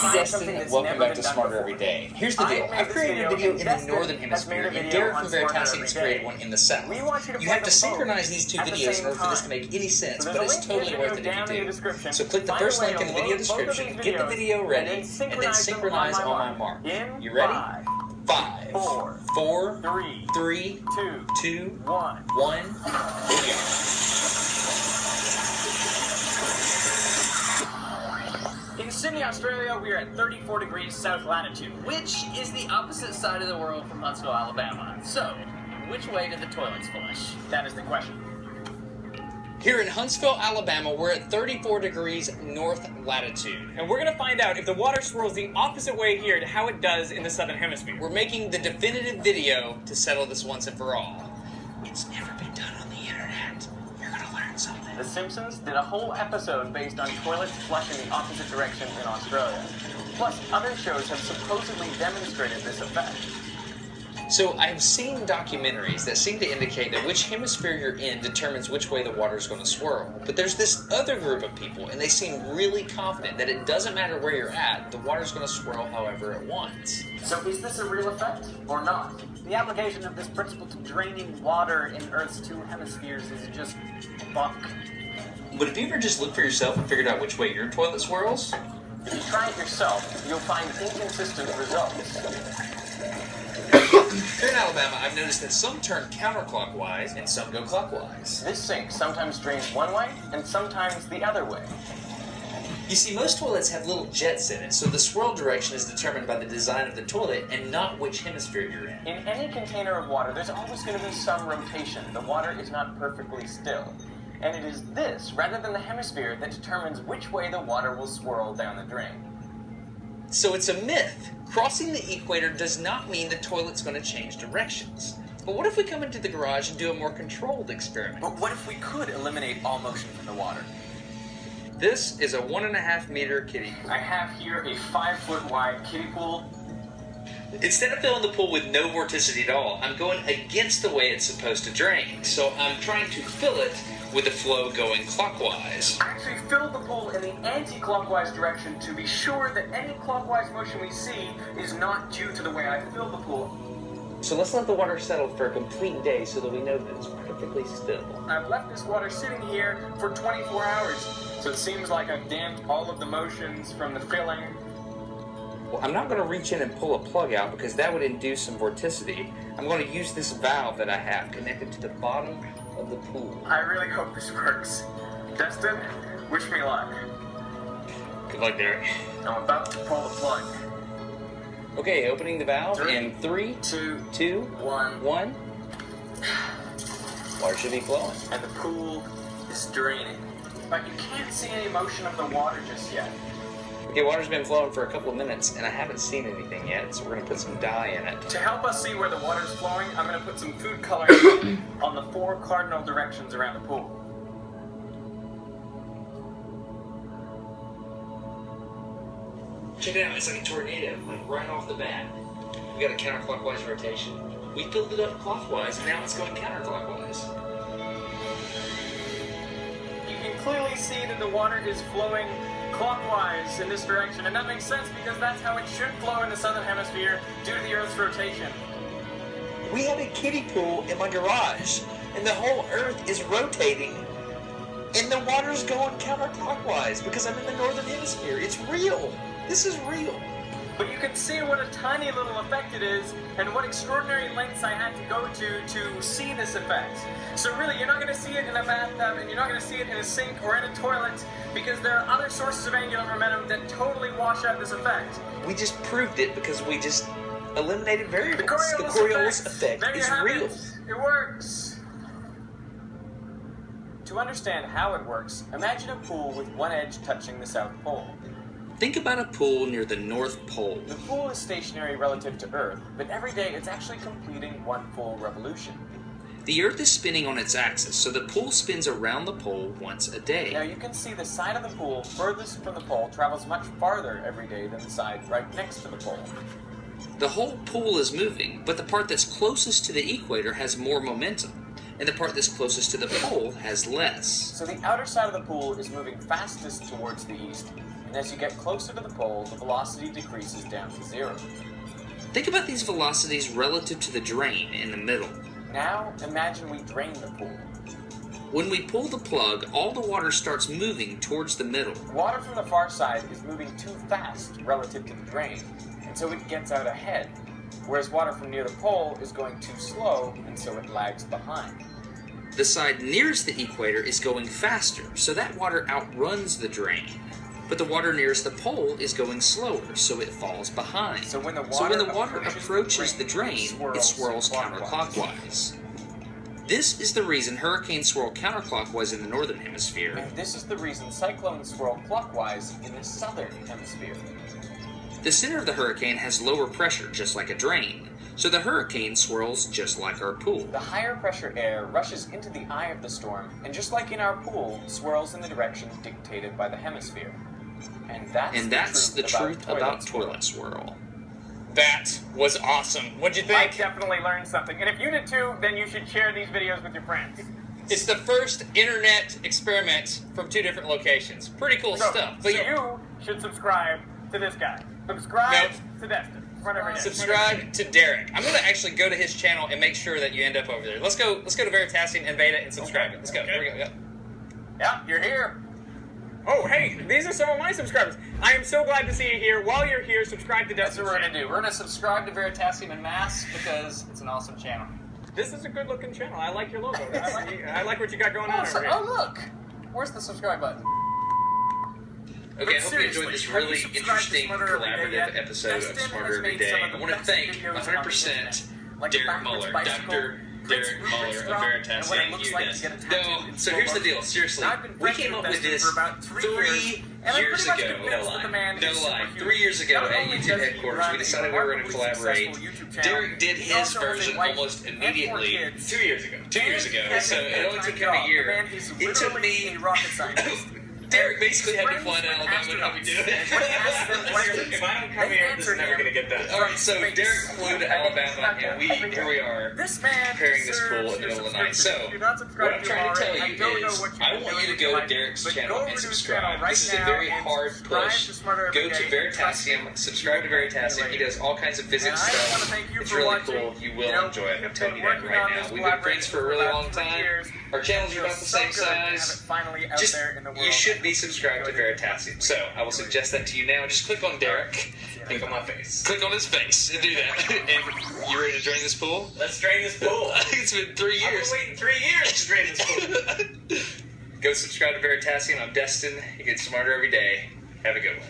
Destin, and welcome back to Smarter Every Day. Here's the deal. I've created a video in the Northern Hemisphere, and Derek from Veritasium has created one in the South. You have to synchronize these two videos in order for this to make any sense, but it's totally worth it if you do. So click the first link in the video description, get the video ready, and then synchronize on my mark. You ready? 5, 4, 3, 2, 1. Here we go. In Sydney, Australia, we are at 34 degrees south latitude, which is the opposite side of the world from Huntsville, Alabama. So, which way did the toilets flush? That is the question. Here in Huntsville, Alabama, we're at 34 degrees north latitude. And we're going to find out if the water swirls the opposite way here to how it does in the southern hemisphere. We're making the definitive video to settle this once and for all. It's never been done on the internet. You're going to learn something. The Simpsons did a whole episode based on toilets flushing the opposite direction in Australia. Plus, other shows have supposedly demonstrated this effect. So I've seen documentaries that seem to indicate that which hemisphere you're in determines which way the water is going to swirl. But there's this other group of people, and they seem really confident that it doesn't matter where you're at, the water's going to swirl however it wants. So is this a real effect, or not? The application of this principle to draining water in Earth's two hemispheres is just bunk. But have you ever just looked for yourself and figured out which way your toilet swirls? If you try it yourself, you'll find inconsistent results. Here in Alabama, I've noticed that some turn counterclockwise and some go clockwise. This sink sometimes drains one way and sometimes the other way. You see, most toilets have little jets in it, so the swirl direction is determined by the design of the toilet and not which hemisphere you're in. In any container of water, there's always going to be some rotation. The water is not perfectly still. And it is this, rather than the hemisphere, that determines which way the water will swirl down the drain. So it's a myth. Crossing the equator does not mean the toilet's going to change directions. But what if we come into the garage and do a more controlled experiment? But what if we could eliminate all motion from the water? This is a 1.5 meter kiddie pool. I have here a 5 foot wide kiddie pool. Instead of filling the pool with no vorticity at all, I'm going against the way it's supposed to drain. So I'm trying to fill it with the flow going clockwise. I actually filled the pool in the anti-clockwise direction to be sure that any clockwise motion we see is not due to the way I filled the pool. So let's let the water settle for a complete day so that we know that it's perfectly still. I've left this water sitting here for 24 hours, so it seems like I've damped all of the motions from the filling. Well, I'm not going to reach in and pull a plug out because that would induce some vorticity. I'm going to use this valve that I have connected to the bottom of the pool. I really hope this works. Destin, wish me luck. Good luck, Derek. I'm about to pull the plug. Okay, opening the valve in 3, 2, 1. Water should be flowing. And the pool is draining. But you can't see any motion of the water just yet. Okay, water's been flowing for a couple of minutes, and I haven't seen anything yet, so we're going to put some dye in it. To help us see where the water's flowing, I'm going to put some food coloring on the 4 cardinal directions around the pool. Check it out, it's like a tornado, like right off the bat. We got a counterclockwise rotation. We filled it up clockwise, and now it's going counterclockwise. You can clearly see that the water is flowing clockwise in this direction, and that makes sense because that's how it should flow in the southern hemisphere due to the Earth's rotation. We have a kiddie pool in my garage, and the whole Earth is rotating, and the water's going counterclockwise because I'm in the northern hemisphere. It's real. This is real. But you can see what a tiny little effect it is, and what extraordinary lengths I had to go to see this effect. So really, you're not going to see it in a bathtub, and you're not going to see it in a sink or in a toilet, because there are other sources of angular momentum that totally wash out this effect. We just proved it because we just eliminated variables. The Coriolis effect is real. It works. To understand how it works, imagine a pool with one edge touching the South Pole. Think about a pool near the North Pole. The pool is stationary relative to Earth, but every day it's actually completing one full revolution. The Earth is spinning on its axis, so the pool spins around the pole once a day. Now you can see the side of the pool furthest from the pole travels much farther every day than the side right next to the pole. The whole pool is moving, but the part that's closest to the equator has more momentum. and the part that's closest to the pole has less. So the outer side of the pool is moving fastest towards the east, and as you get closer to the pole, the velocity decreases down to 0. Think about these velocities relative to the drain in the middle. Now, imagine we drain the pool. When we pull the plug, all the water starts moving towards the middle. Water from the far side is moving too fast relative to the drain, and so it gets out ahead, whereas water from near the pole is going too slow, and so it lags behind. The side nearest the equator is going faster, so that water outruns the drain. But the water nearest the pole is going slower, so it falls behind. So when the water approaches the drain, it swirls counterclockwise. This is the reason hurricanes swirl counterclockwise in the northern hemisphere. And this is the reason cyclones swirl clockwise in the southern hemisphere. The center of the hurricane has lower pressure, just like a drain, so the hurricane swirls just like our pool. The higher pressure air rushes into the eye of the storm, and just like in our pool, swirls in the direction dictated by the hemisphere. And that's the truth about toilet swirl. That was awesome. What'd you I think? definitely learned something. And if you did too, then you should share these videos with your friends. It's the first internet experiment from 2 different locations. Pretty cool stuff. But you should subscribe to this guy. Subscribe to Destin. Subscribe to Derek. I'm gonna actually go to his channel and make sure that you end up over there. Let's go to Veritasium and Beta and subscribe. Let's go. Here we go. Yep. Yeah, you're here. Oh, hey, these are some of my subscribers. I am so glad to see you here. While you're here, subscribe to That's Destin. what we're gonna do. We're gonna subscribe to Veritasium en masse because it's an awesome channel. This is a good-looking channel. I like your logo. I like what you got going on over here. Oh, look! Where's the subscribe button? Okay, I hope you enjoyed this really interesting collaborative episode of Smarter Every Day. I want to thank 100% Derek Muller, Dr. Derek Muller of Veritasium. No, so here's the deal, seriously. We came up with this 3 years ago. No lie. 3 years ago at YouTube headquarters, we decided we were going to collaborate. Derek did his version almost immediately 2 years ago. 2 years ago, so it only took him a year. It took me... Derek basically had to fly to Alabama to help me do it. If I don't come here, this is never gonna get done. Alright, so Derek flew to Alabama, and here we are, preparing this pool in the middle of the night. So, what I'm trying to tell you is, I want you to go to Derek's channel and subscribe. This is a very hard push. Go to Veritasium, subscribe to Veritasium. He does all kinds of physics stuff. It's really cool. You will enjoy it. I'm telling you that right now. We've been friends for a really long time. Our channels are about the same size. Just, you should be subscribed to Veritasium. So, I will suggest that to you now. Just click on Derek. Click on my face. Click on his face and do that. And you ready to drain this pool? Let's drain this pool. It's been 3 years. I've been waiting 3 years to drain this pool. Go subscribe to Veritasium. I'm Destin. You get smarter every day. Have a good one.